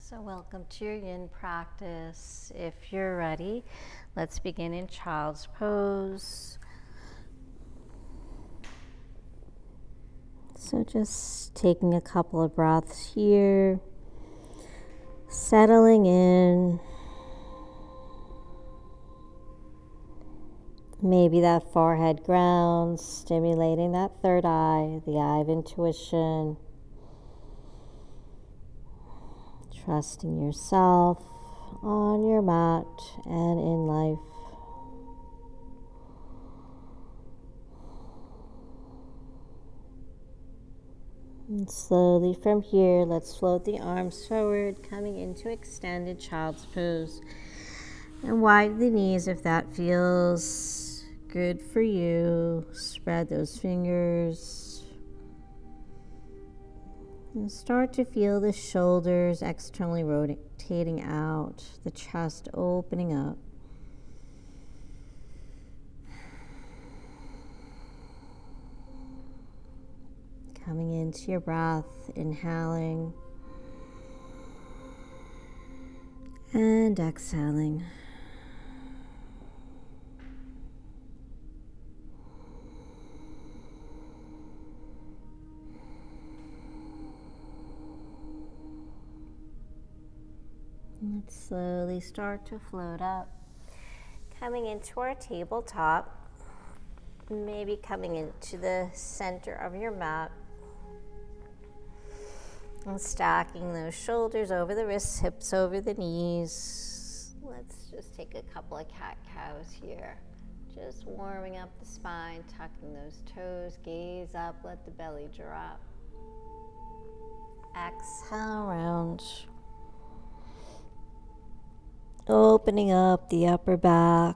So welcome to your Yin practice. If you're ready, let's begin in child's pose. So just taking a couple of breaths here, settling in. Maybe that forehead grounds, stimulating that third eye, the eye of intuition. Trusting yourself on your mat and in life. And slowly from here, let's float the arms forward, coming into extended child's pose. And widen the knees if that feels good for you. Spread those fingers. And start to feel the shoulders externally rotating out, the chest opening up. Coming into your breath, inhaling and exhaling. Let's slowly start to float up, coming into our tabletop, maybe coming into the center of your mat, and stacking those shoulders over the wrists, hips over the knees. Let's just take a couple of cat-cows here. Just warming up the spine, tucking those toes, gaze up, let the belly drop. Exhale, round. Opening up the upper back.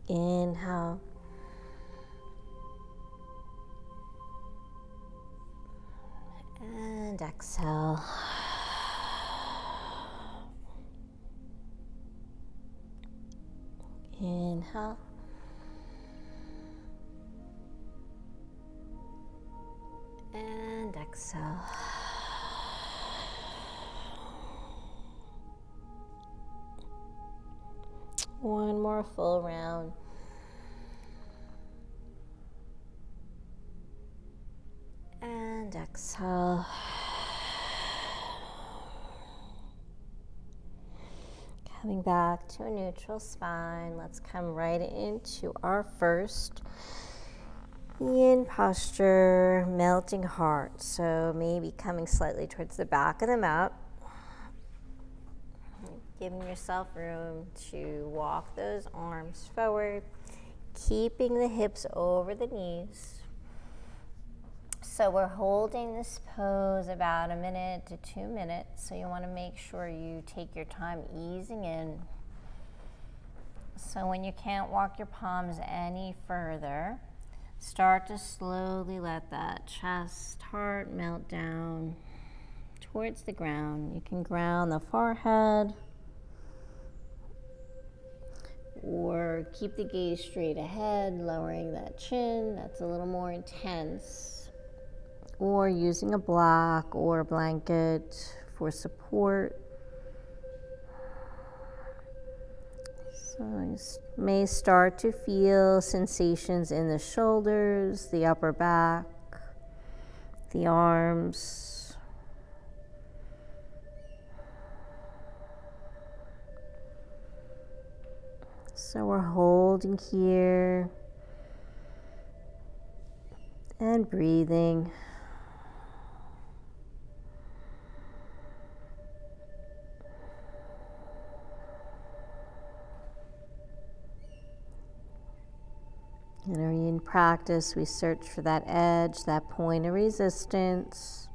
Inhale. And exhale. Inhale. And exhale. One more full round. And exhale. Coming back to a neutral spine, let's come right into our first Yin posture, melting heart. So maybe coming slightly towards the back of the mat. Giving yourself room to walk those arms forward, keeping the hips over the knees. So we're holding this pose about 1 minute to 2 minutes. So you want to make sure you take your time easing in. So when you can't walk your palms any further, start to slowly let that chest, heart melt down towards the ground. You can ground the forehead, or keep the gaze straight ahead, lowering that chin. That's a little more intense. Or using a block or a blanket for support. So you may start to feel sensations in the shoulders, the upper back, the arms. So we're holding here and breathing. In our Yin practice, we search for that edge, that point of resistance.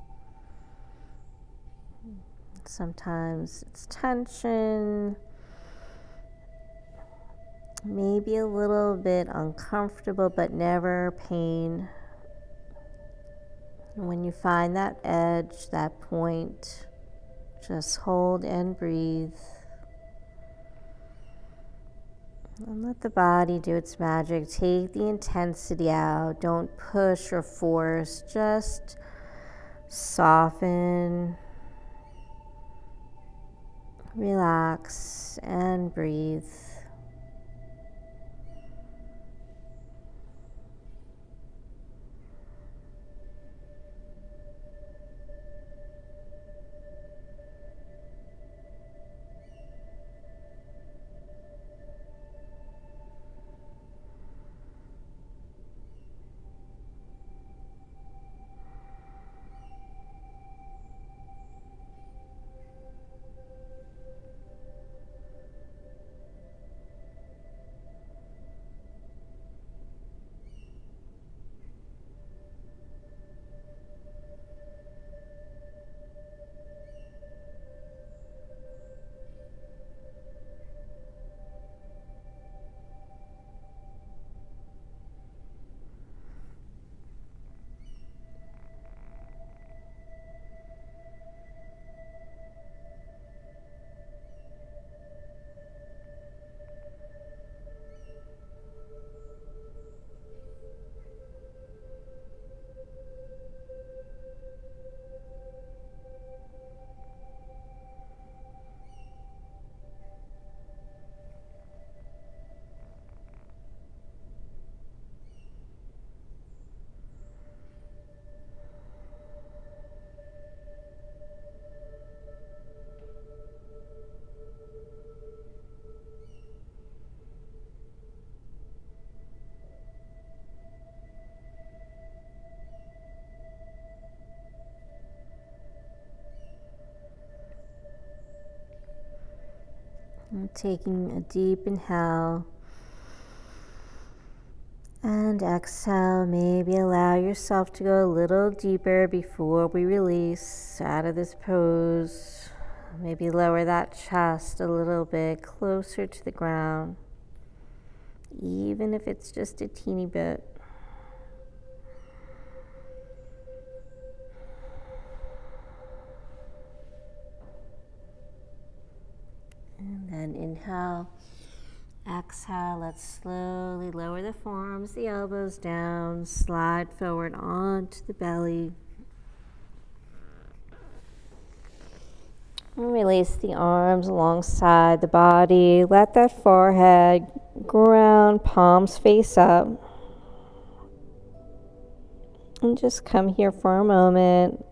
Sometimes it's tension. Maybe a little bit uncomfortable, but never pain. And when you find that edge, that point, just hold and breathe. And let the body do its magic. Take the intensity out. Don't push or force. Just Soften, relax, and breathe. And taking a deep inhale and exhale. Maybe allow yourself to go a little deeper before we release out of this pose. Maybe lower that chest a little bit closer to the ground, even if it's just a teeny bit. And then inhale, exhale. Let's slowly lower the forearms, the elbows down, slide forward onto the belly. And release the arms alongside the body. Let that forehead ground, palms face up. And just come here for a moment,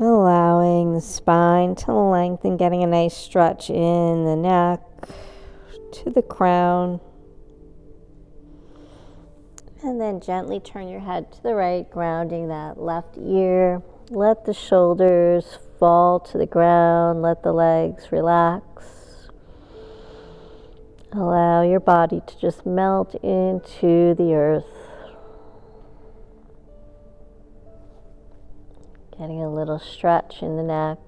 allowing the spine to lengthen, getting a nice stretch in the neck to the crown. And then gently turn your head to the right, grounding that left ear. Let the shoulders fall to the ground. Let the legs relax. Allow your body to just melt into the earth. Getting a little stretch in the neck.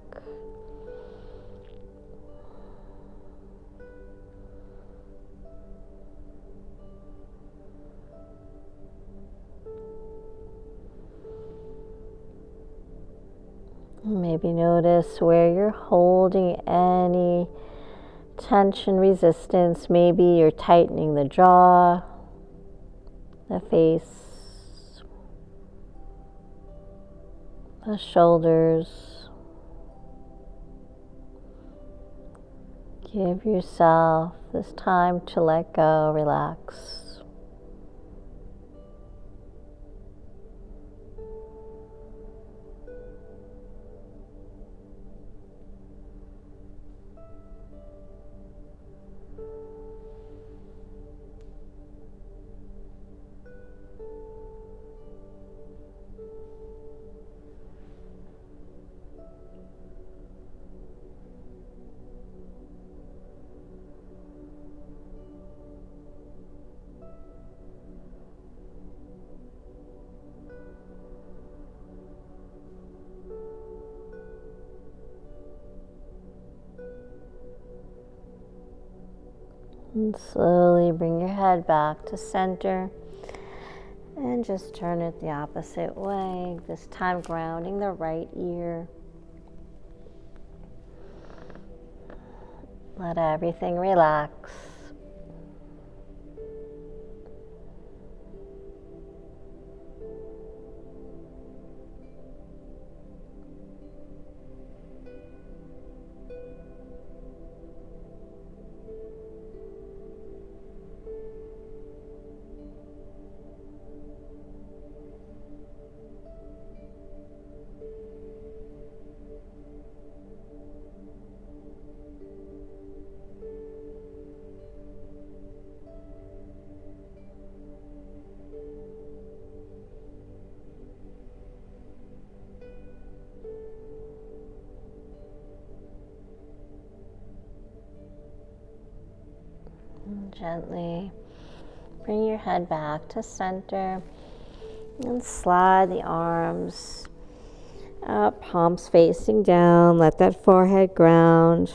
Maybe notice where you're holding any tension, resistance. Maybe you're tightening the jaw, the face, the shoulders. Give yourself this time to let go, relax. And slowly bring your head back to center and just turn it the opposite way, this time grounding the right ear. Let everything relax. Gently bring your head back to center and slide the arms up, palms facing down. Let that forehead ground.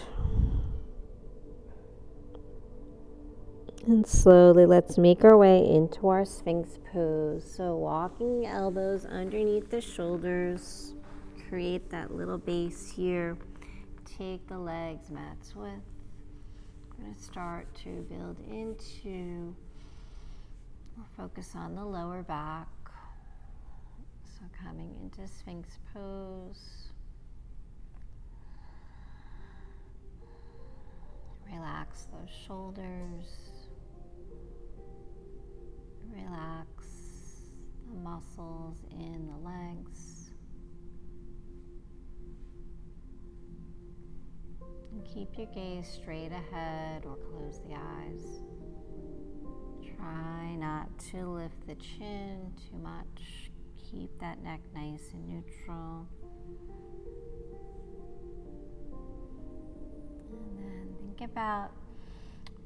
And slowly let's make our way into our Sphinx pose. So walking the elbows underneath the shoulders, create that little base here. Take the legs mat's width. We're going to start to build into, we'll focus on the lower back. So coming into Sphinx pose. Relax those shoulders. Relax the muscles in the legs. And keep your gaze straight ahead or close the eyes. Try not to lift the chin too much. Keep that neck nice and neutral. And then think about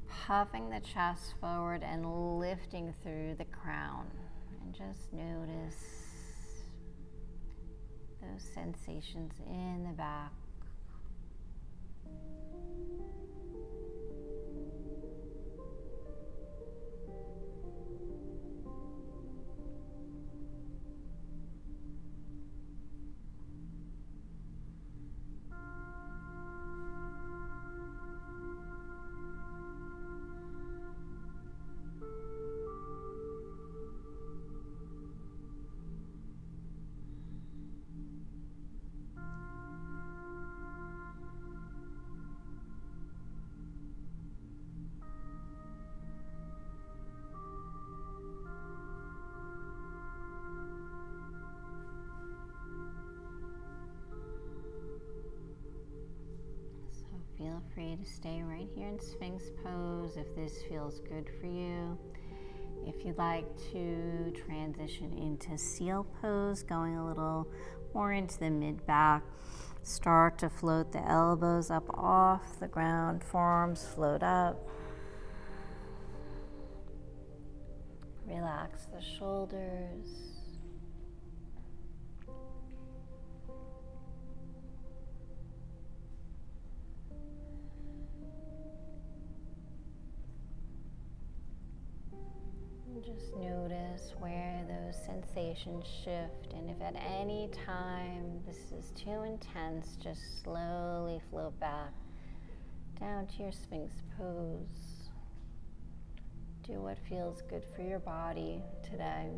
puffing the chest forward and lifting through the crown. And just notice those sensations in the back. Feel free to stay right here in Sphinx pose if this feels good for you. If you'd like to transition into seal pose, going a little more into the mid-back, start to float the elbows up off the ground, forearms float up. Relax the shoulders. Just notice where those sensations shift, and if at any time this is too intense, just slowly float back down to your Sphinx pose. Do what feels good for your body today.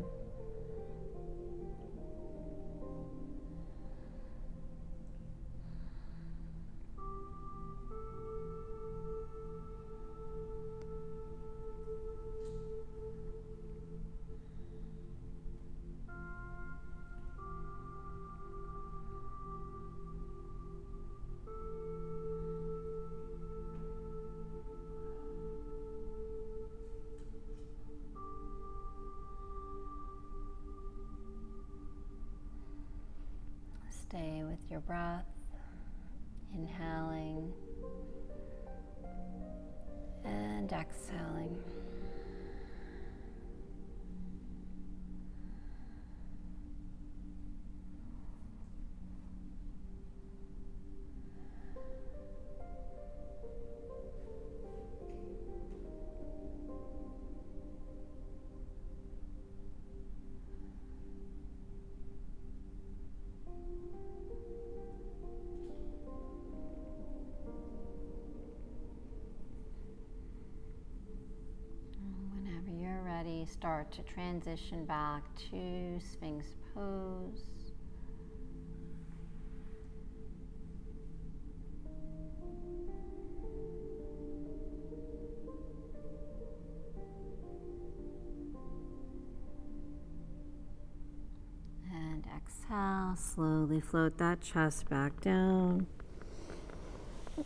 Stay with your breath, inhaling and exhaling. Start to transition back to Sphinx pose. And exhale, slowly float that chest back down.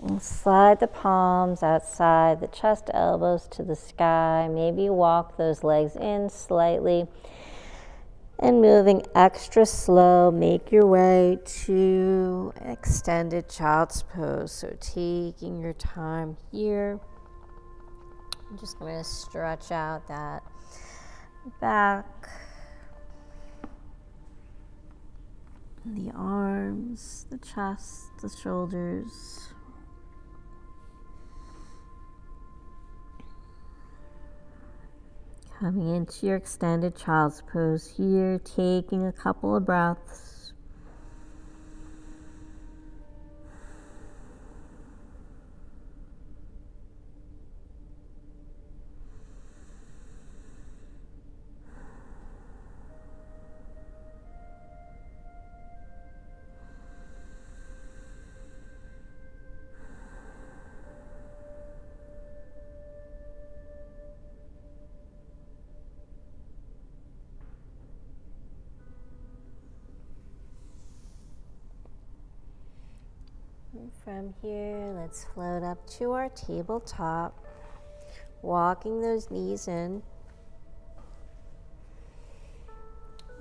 And slide the palms outside the chest, elbows to the sky. Maybe walk those legs in slightly. And moving extra slow, make your way to extended child's pose. So taking your time here. I'm just going to stretch out that back, the arms, the chest, the shoulders. Coming into your extended child's pose here, taking a couple of breaths. From here, let's float up to our tabletop, walking those knees in.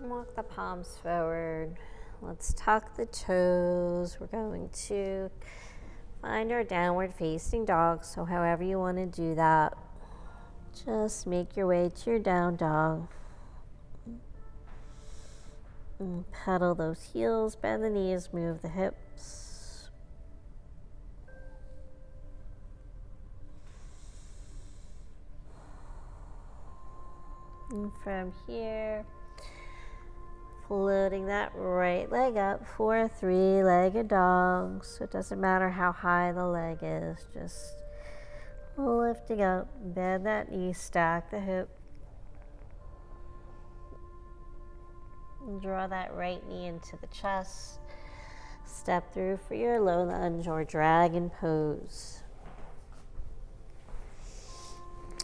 Walk the palms forward. Let's tuck the toes. We're going to find our downward facing dog. So however you want to do that, just make your way to your down dog. And pedal those heels, bend the knees, move the hips. And from here, floating that right leg up for a three-legged dog. So it doesn't matter how high the leg is, just lifting up, bend that knee, stack the hip. And draw that right knee into the chest. Step through for your low lunge or dragon pose.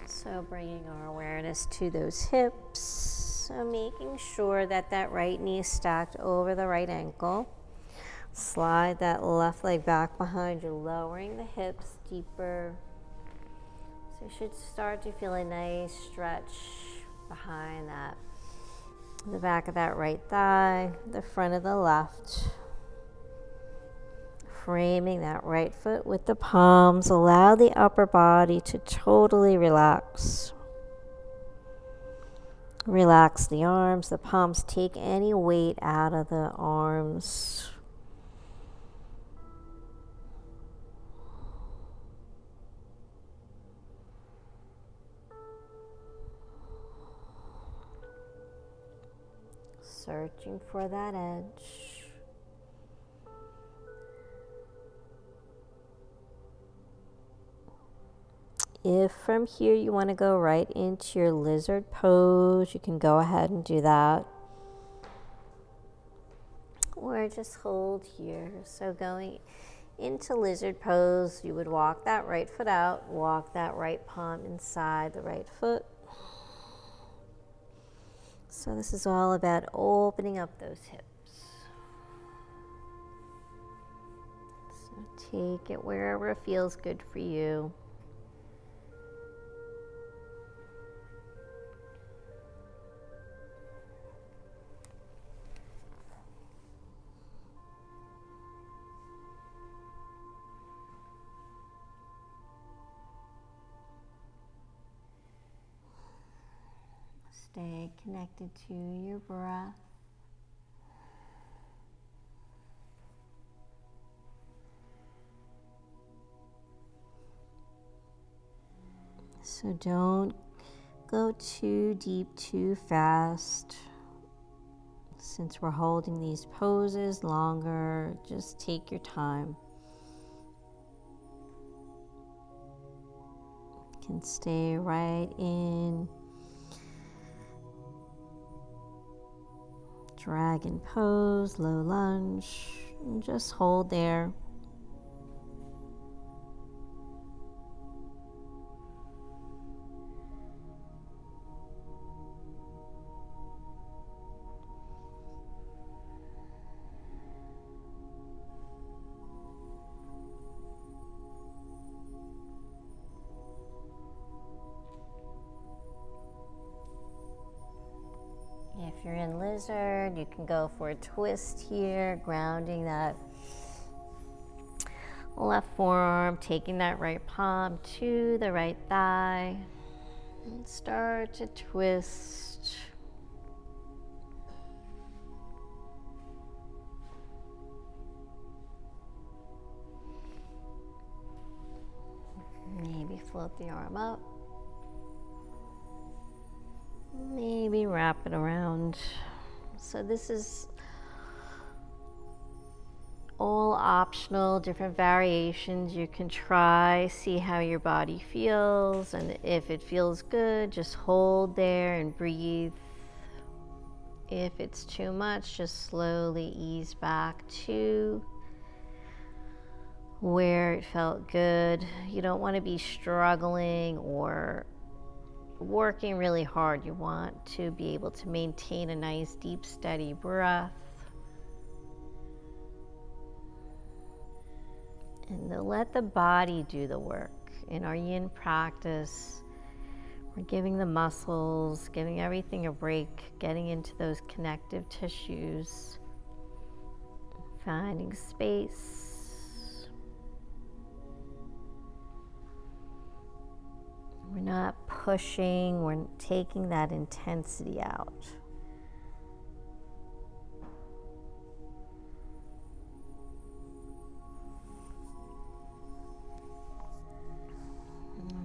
So bringing our awareness to those hips. So making sure that that right knee is stacked over the right ankle. Slide that left leg back behind you, lowering the hips deeper. So you should start to feel a nice stretch behind that. The back of that right thigh, the front of the left. Framing that right foot with the palms. Allow the upper body to totally relax. Relax the arms, the palms. Take any weight out of the arms. Searching for that edge. If from here you want to go right into your lizard pose, you can go ahead and do that. Or just hold here. So going into lizard pose, you would walk that right foot out, walk that right palm inside the right foot. So this is all about opening up those hips. So take it wherever it feels good for you. Stay connected to your breath. So don't go too deep, too fast. Since we're holding these poses longer, just take your time. You can stay right in dragon pose, low lunge, and just hold there. If you're in lizard, you can go for a twist here, grounding that left forearm, taking that right palm to the right thigh. And start to twist. Maybe float the arm up. Maybe wrap it around. So this is all optional, different variations you can try, see how your body feels, and if it feels good, just hold there and breathe. If it's too much, just slowly ease back to where it felt good. You don't want to be struggling or working really hard. You want to be able to maintain a nice, deep, steady breath. And to let the body do the work. In our yin practice, we're giving the muscles, giving everything a break, getting into those connective tissues, finding space. We're not pushing, we're taking that intensity out.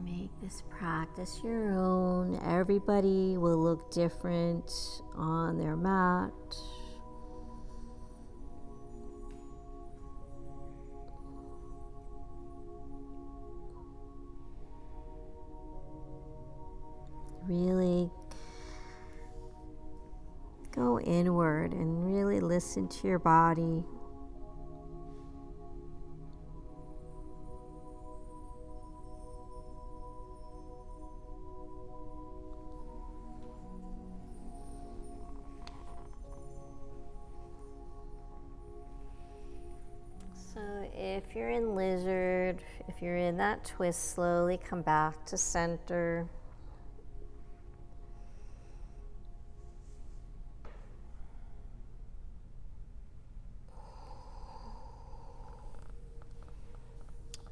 Make this practice your own. Everybody will look different on their mat. Really go inward and really listen to your body. So if you're in lizard, if you're in that twist, slowly come back to center.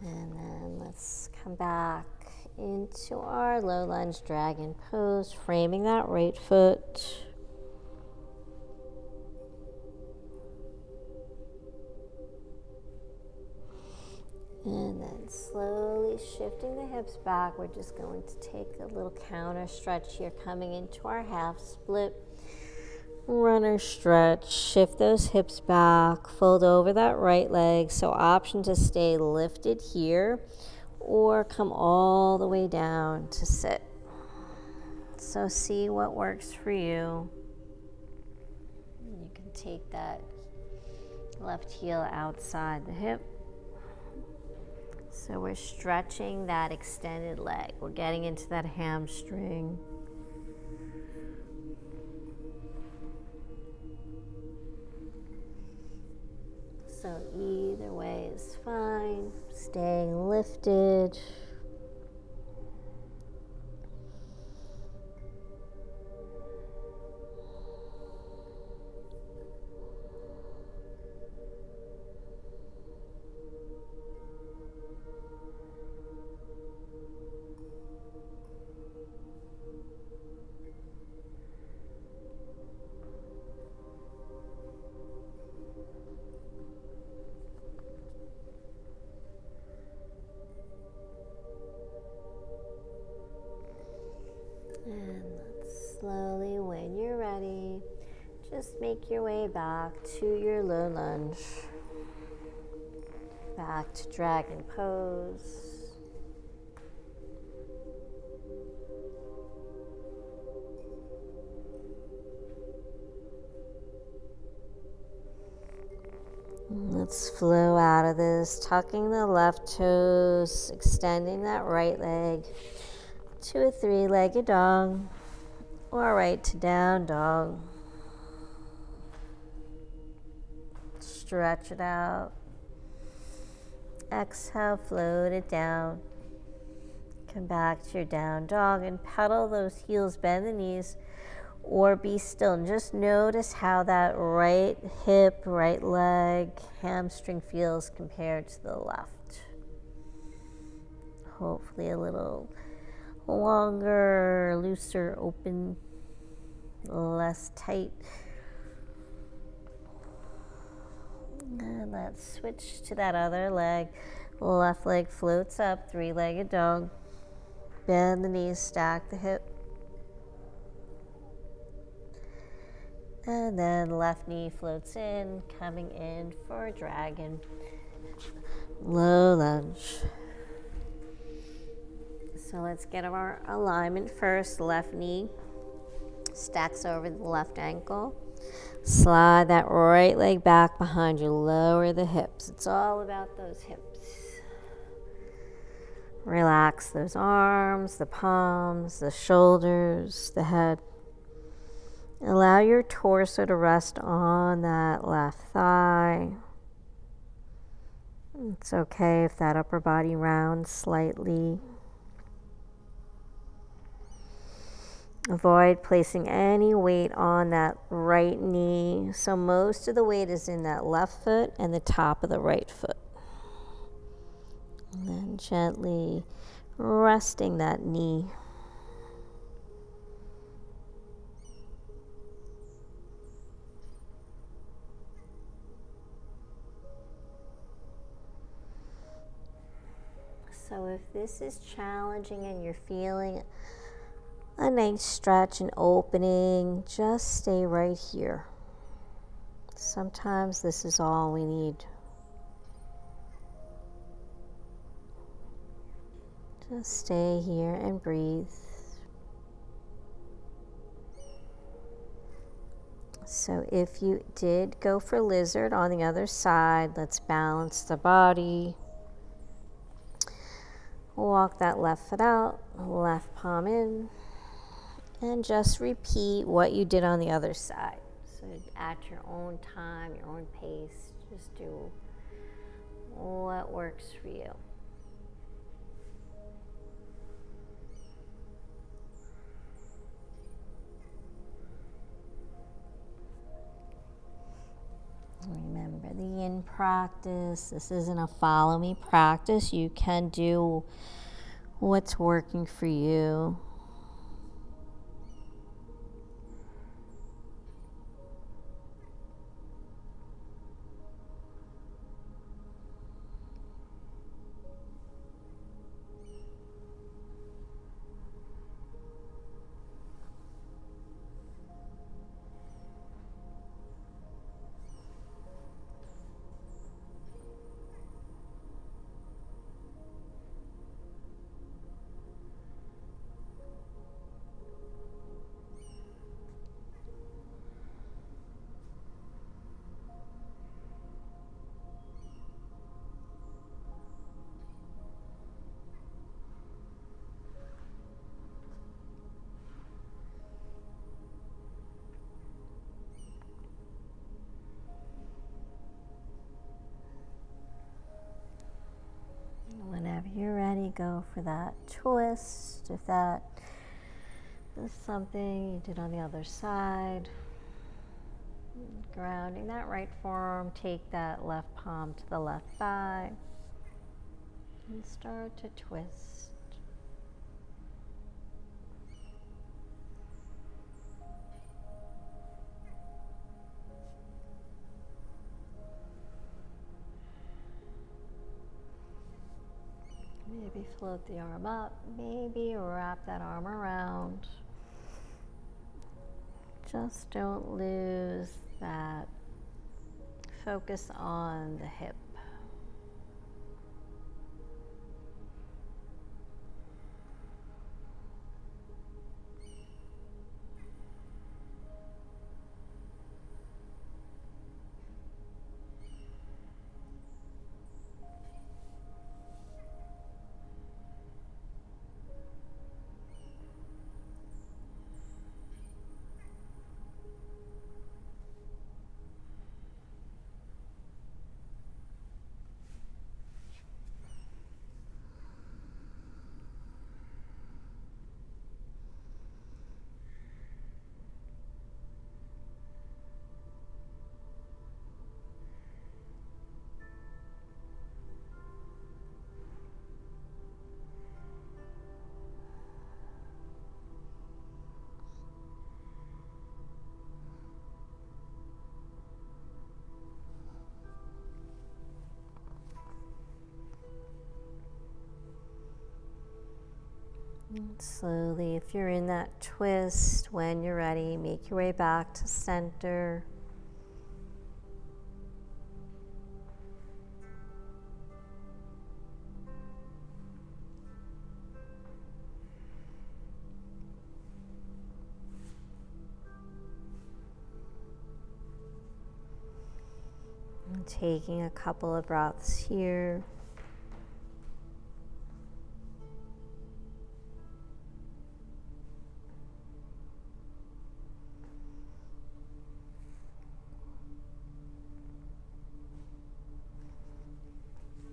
And then let's come back into our low lunge dragon pose, framing that right foot. And then slowly shifting the hips back. We're just going to take a little counter stretch here, coming into our half split. Runner stretch, shift those hips back, fold over that right leg. So option to stay lifted here or come all the way down to sit. So see what works for you. You can take that left heel outside the hip. So we're stretching that extended leg. We're getting into that hamstring. So either way is fine. Staying lifted. And let's slowly, when you're ready, just make your way back to your low lunge. Back to dragon pose. Let's flow out of this, tucking the left toes, extending that right leg to a three-legged dog, or right to down dog. Stretch it out. Exhale, float it down. Come back to your down dog and pedal those heels, bend the knees, or be still. And just notice how that right hip, right leg, hamstring feels compared to the left. Hopefully a little longer, looser, open, less tight. And let's switch to that other leg. Left leg floats up, three-legged dog. Bend the knees, stack the hip. And then left knee floats in, coming in for a dragon. Low lunge. So let's get our alignment first. Left knee stacks over the left ankle. Slide that right leg back behind you. Lower the hips. It's all about those hips. Relax those arms, the palms, the shoulders, the head. Allow your torso to rest on that left thigh. It's okay if that upper body rounds slightly. Avoid placing any weight on that right knee. So most of the weight is in that left foot and the top of the right foot. And then gently resting that knee. So if this is challenging and you're feeling a nice stretch and opening, just stay right here. Sometimes this is all we need. Just stay here and breathe. So if you did go for lizard on the other side, let's balance the body. Walk that left foot out, left palm in, and just repeat what you did on the other side. So at your own time, your own pace, just do what works for you. Remember the yin practice. This isn't a follow me practice. You can do what's working for you. Whenever you're ready, go for that twist. If that is something you did on the other side, grounding that right forearm, take that left palm to the left thigh and start to twist. Maybe float the arm up, maybe wrap that arm around. Just don't lose that focus on the hip. Slowly, if you're in that twist, when you're ready, make your way back to center. And taking a couple of breaths here.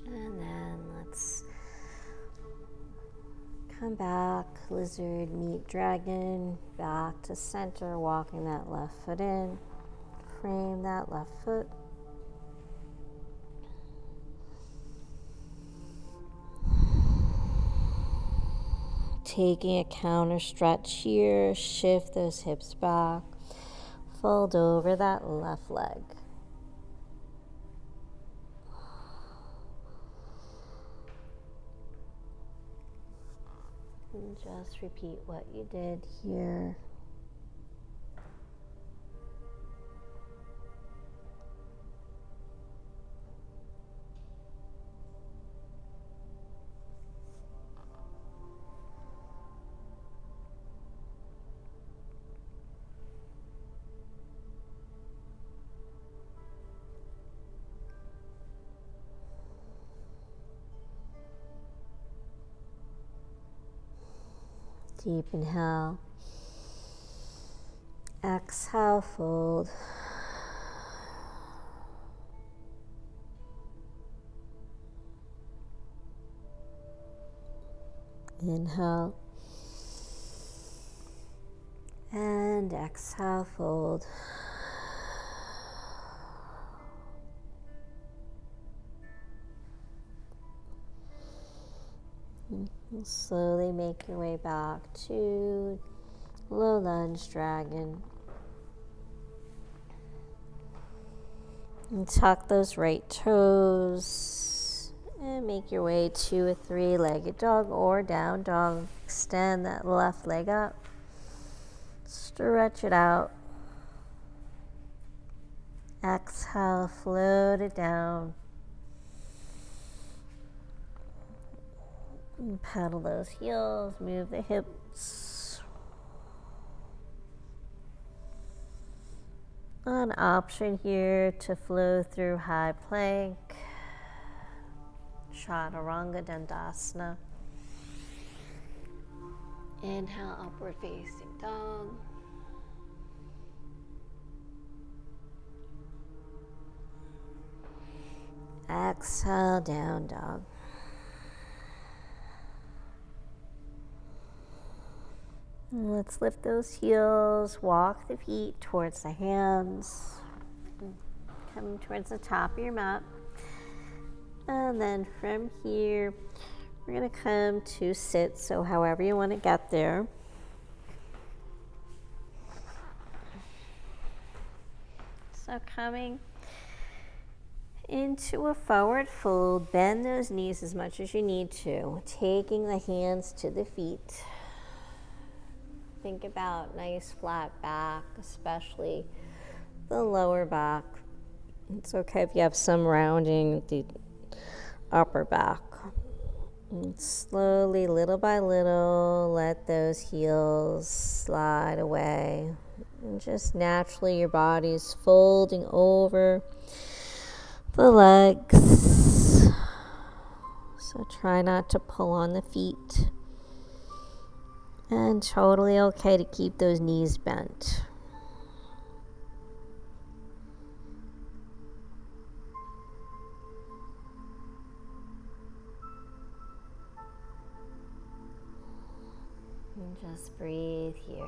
And then let's come back, lizard, meet dragon, back to center, walking that left foot in, frame that left foot. Taking a counter stretch here, shift those hips back, fold over that left leg. And just repeat what you did here. Deep inhale. Exhale, fold. Inhale. And exhale, fold. Slowly make your way back to low lunge dragon. And tuck those right toes and make your way to a three-legged dog or down dog. Extend that left leg up. Stretch it out. Exhale, float it down. And pedal those heels, move the hips. An option here to flow through high plank, chaturanga dandasana. Inhale, upward facing dog. Exhale, down dog. Let's lift those heels, walk the feet towards the hands, come towards the top of your mat. And then from here, we're gonna come to sit, so however you wanna get there. So coming into a forward fold, bend those knees as much as you need to, taking the hands to the feet. Think about nice flat back, especially the lower back. It's okay if you have some rounding at the upper back. And slowly, little by little, let those heels slide away. And just naturally your body's folding over the legs. So try not to pull on the feet. And totally okay to keep those knees bent. And just breathe here.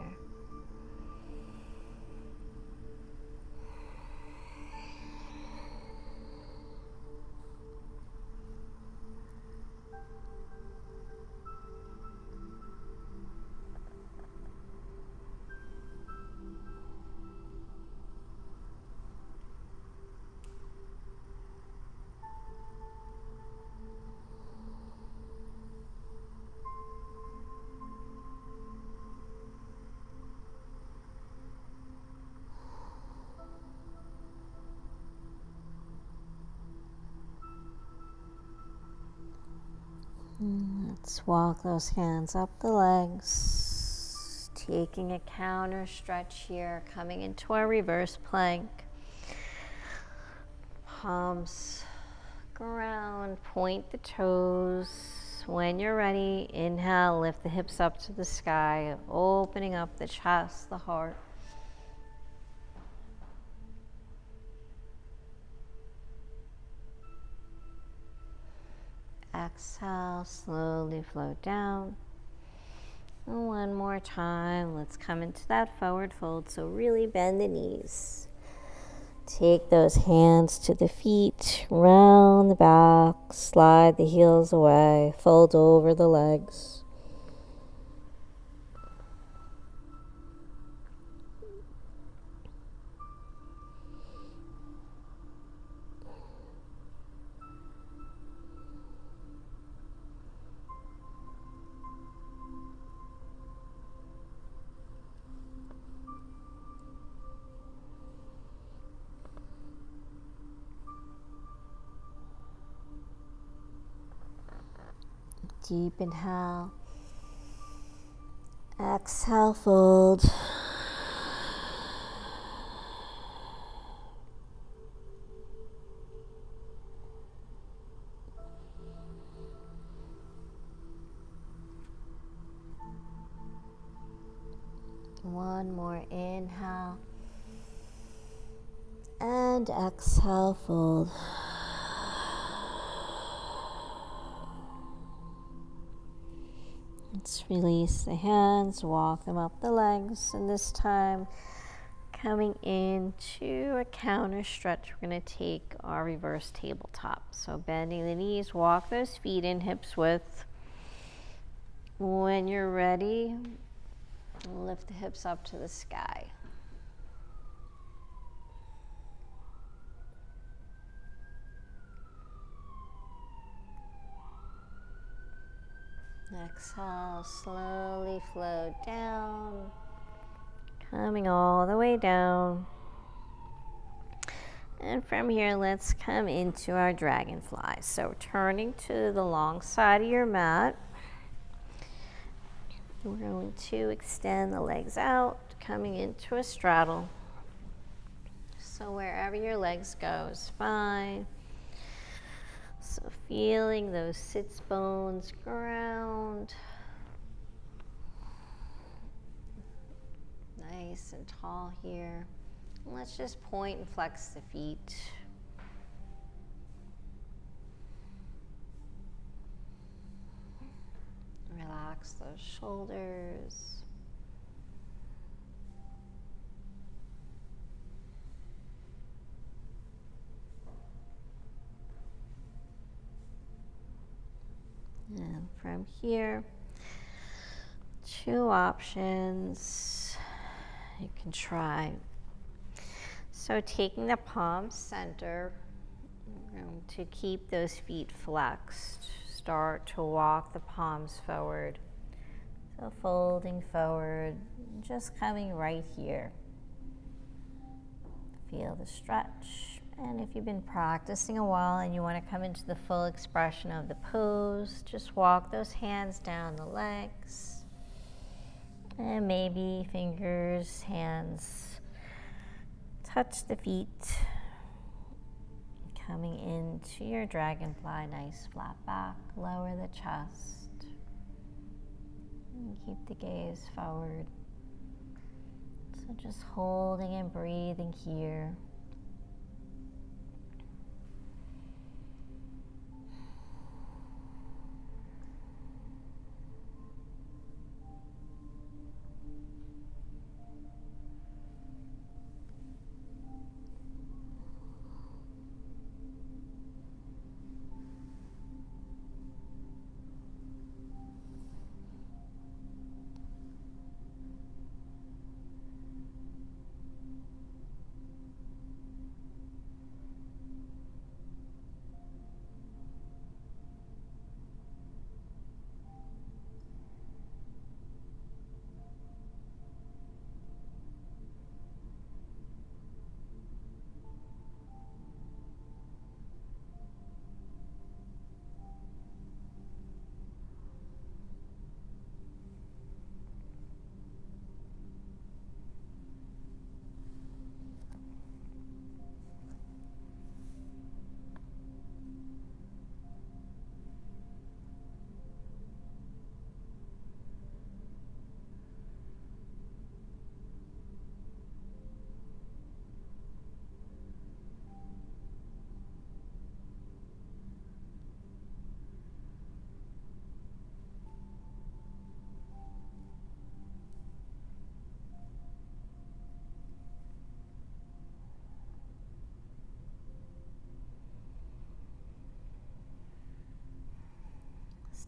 Let's walk those hands up the legs, taking a counter stretch here, coming into our reverse plank. Palms ground, point the toes. When you're ready, inhale, lift the hips up to the sky, opening up the chest, the heart. Exhale, slowly float down. And one more time, let's come into that forward fold. So really bend the knees. Take those hands to the feet, round the back, slide the heels away, fold over the legs. Deep inhale. Exhale, fold. One more inhale. And exhale, fold. Let's release the hands, walk them up the legs, and this time coming into a counter stretch, we're going to take our reverse tabletop. So bending the knees, walk those feet in hips width. When you're ready, lift the hips up to the sky. Exhale, slowly float down, coming all the way down. And from here, let's come into our dragonfly. So turning to the long side of your mat, we're going to extend the legs out, coming into a straddle. So wherever your legs go is fine. So feeling those sits bones ground. Nice and tall here. And let's just point and flex the feet. Relax those shoulders. And from here, two options you can try. So taking the palm center, we're going to keep those feet flexed. Start to walk the palms forward. So folding forward, just coming right here. Feel the stretch. And if you've been practicing a while and you want to come into the full expression of the pose, just walk those hands down the legs. And maybe fingers, hands touch the feet. Coming into your dragonfly, nice flat back, lower the chest. And keep the gaze forward. So just holding and breathing here.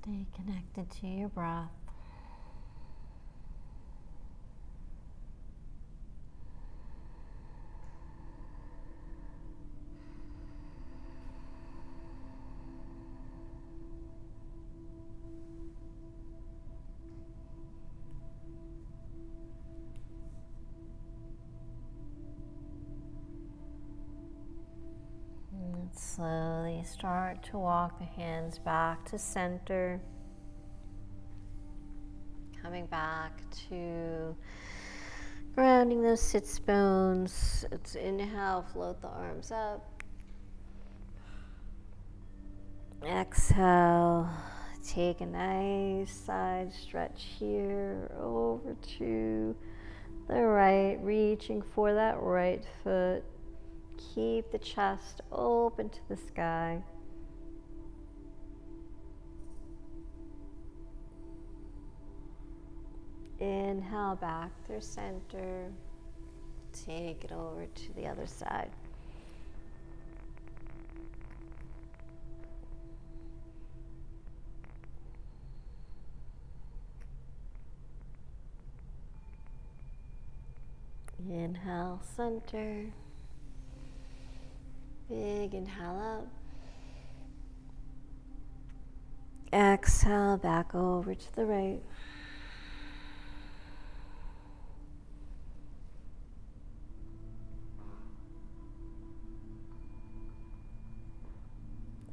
Stay connected to your breath. And slowly start to walk the hands back to center. Coming back to grounding those sits bones. Let's inhale, float the arms up. Exhale, take a nice side stretch here over to the right, reaching for that right foot. Keep the chest open to the sky. Inhale back through center. Take it over to the other side. Inhale, center. Big inhale up. Exhale, back over to the right.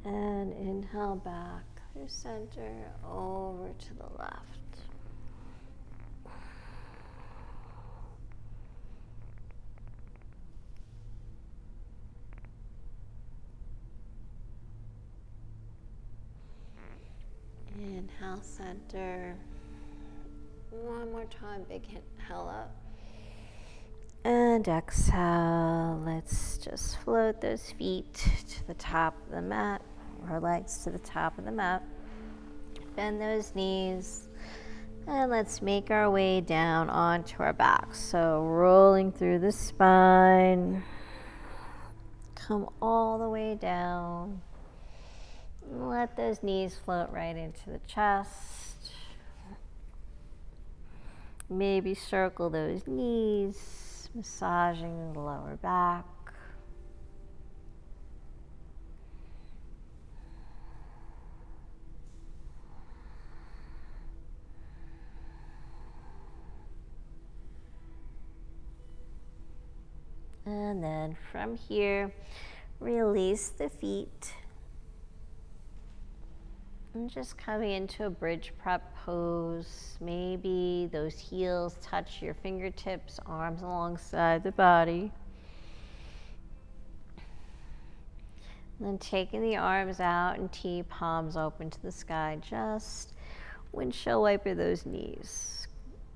And inhale back through center, over to the left. Inhale, center. One more time, big inhale up. And exhale, let's just float those feet to the top of the mat, or legs to the top of the mat. Bend those knees, and let's make our way down onto our back. So rolling through the spine, come all the way down. Let those knees float right into the chest. Maybe circle those knees, massaging the lower back. And then from here, release the feet. And just coming into a bridge prep pose. Maybe those heels touch your fingertips, arms alongside the body. And then taking the arms out and T, palms open to the sky. Just windshield wiper those knees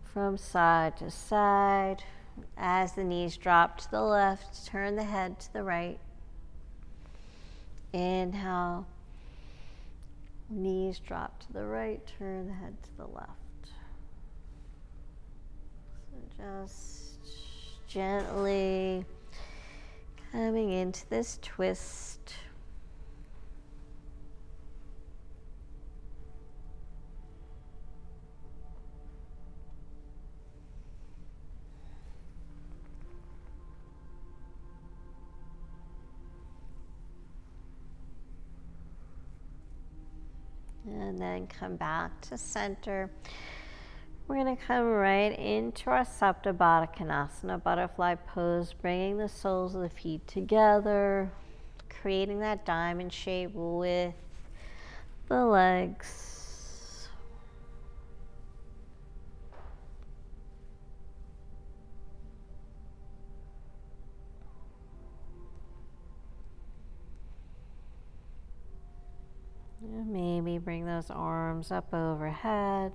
from side to side. As the knees drop to the left, turn the head to the right. Inhale. Knees drop to the right, turn the head to the left. So just gently coming into this twist. And then come back to center. We're going to come right into our Supta Baddha Konasana, butterfly pose, bringing the soles of the feet together, creating that diamond shape with the legs. Maybe bring those arms up overhead.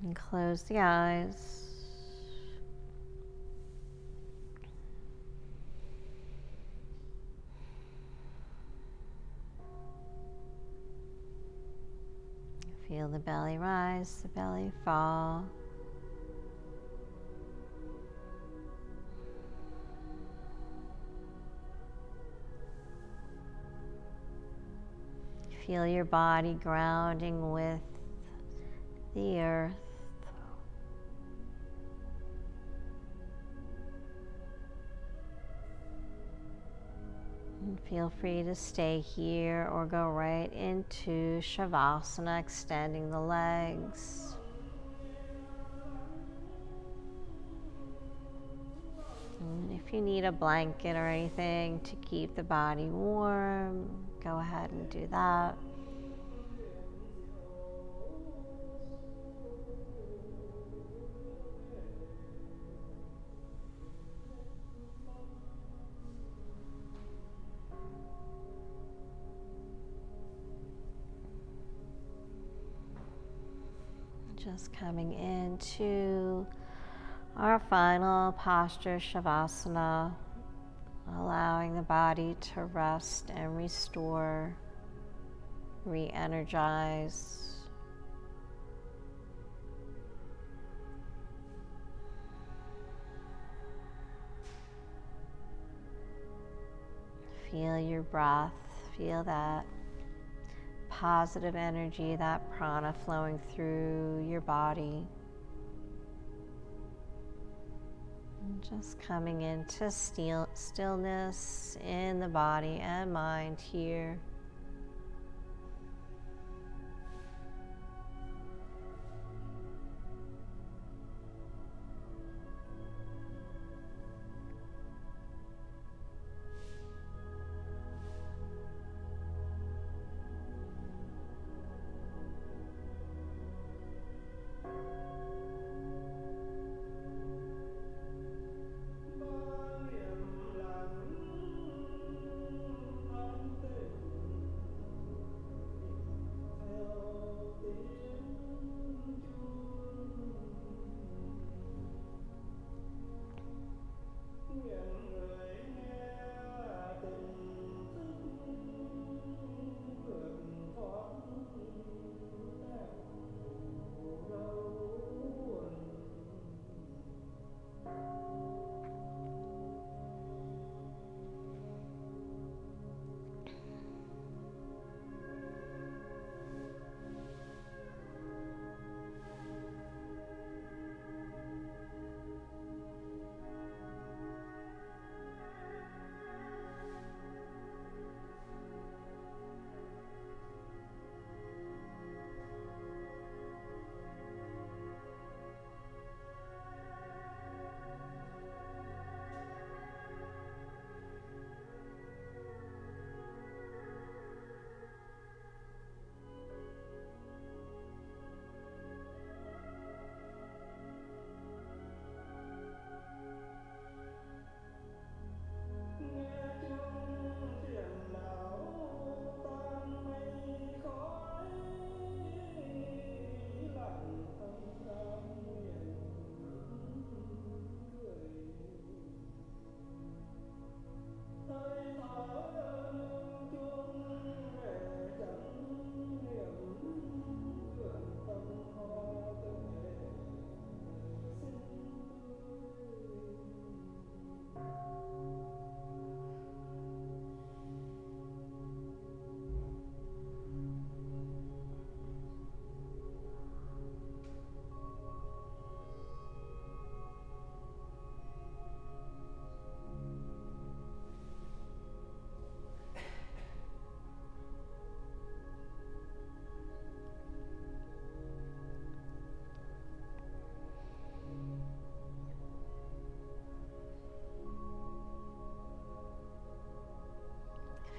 And close the eyes. Feel the belly rise, the belly fall. Feel your body grounding with the earth. And feel free to stay here or go right into Shavasana, extending the legs. And if you need a blanket or anything to keep the body warm, go ahead and do that. Just coming into our final posture, Shavasana, allowing the body to rest and restore, re-energize. Feel your breath, feel that positive energy, that prana flowing through your body. And just coming into stillness in the body and mind here.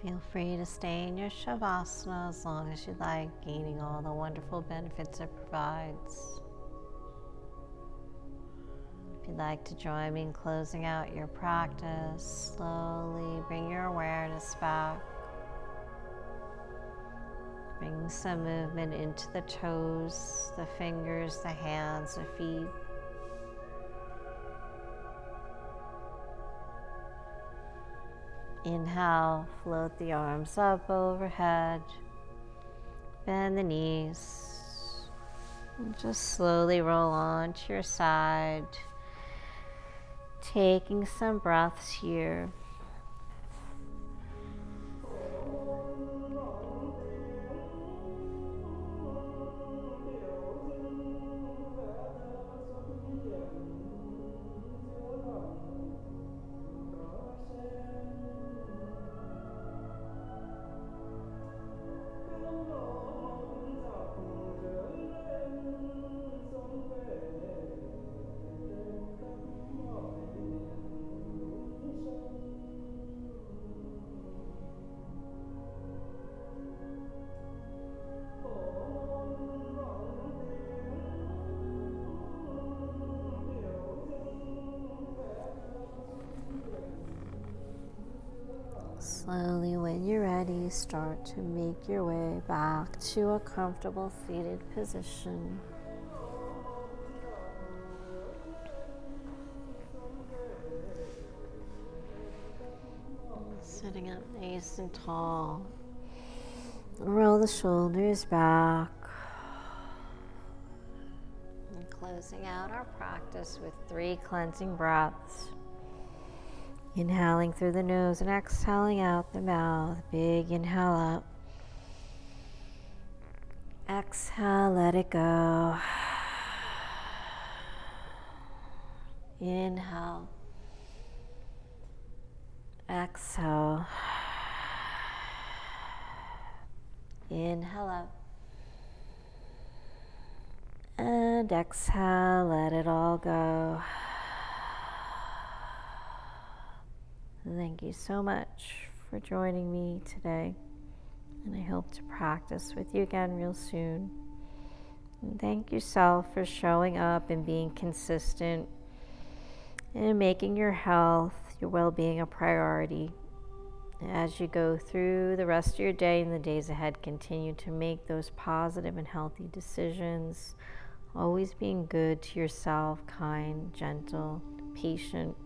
Feel free to stay in your Shavasana as long as you like, gaining all the wonderful benefits it provides. If you'd like to join me in closing out your practice, slowly bring your awareness back. Bring some movement into the toes, the fingers, the hands, the feet. Inhale, float the arms up overhead, bend the knees, and just slowly roll onto your side, taking some breaths here. Slowly, when you're ready, start to make your way back to a comfortable seated position. Sitting up nice and tall. Roll the shoulders back. And closing out our practice with 3 cleansing breaths. Inhaling through the nose and exhaling out the mouth. Big inhale up. Exhale, let it go. Inhale. Exhale. Inhale up. And exhale, let it all go. Thank you so much for joining me today. And I hope to practice with you again real soon. And thank yourself for showing up and being consistent and making your health, your well-being a priority. As you go through the rest of your day and the days ahead, continue to make those positive and healthy decisions, always being good to yourself, kind, gentle, patient.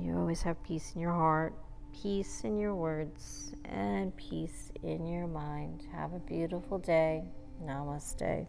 You always have peace in your heart, peace in your words, and peace in your mind. Have a beautiful day. Namaste.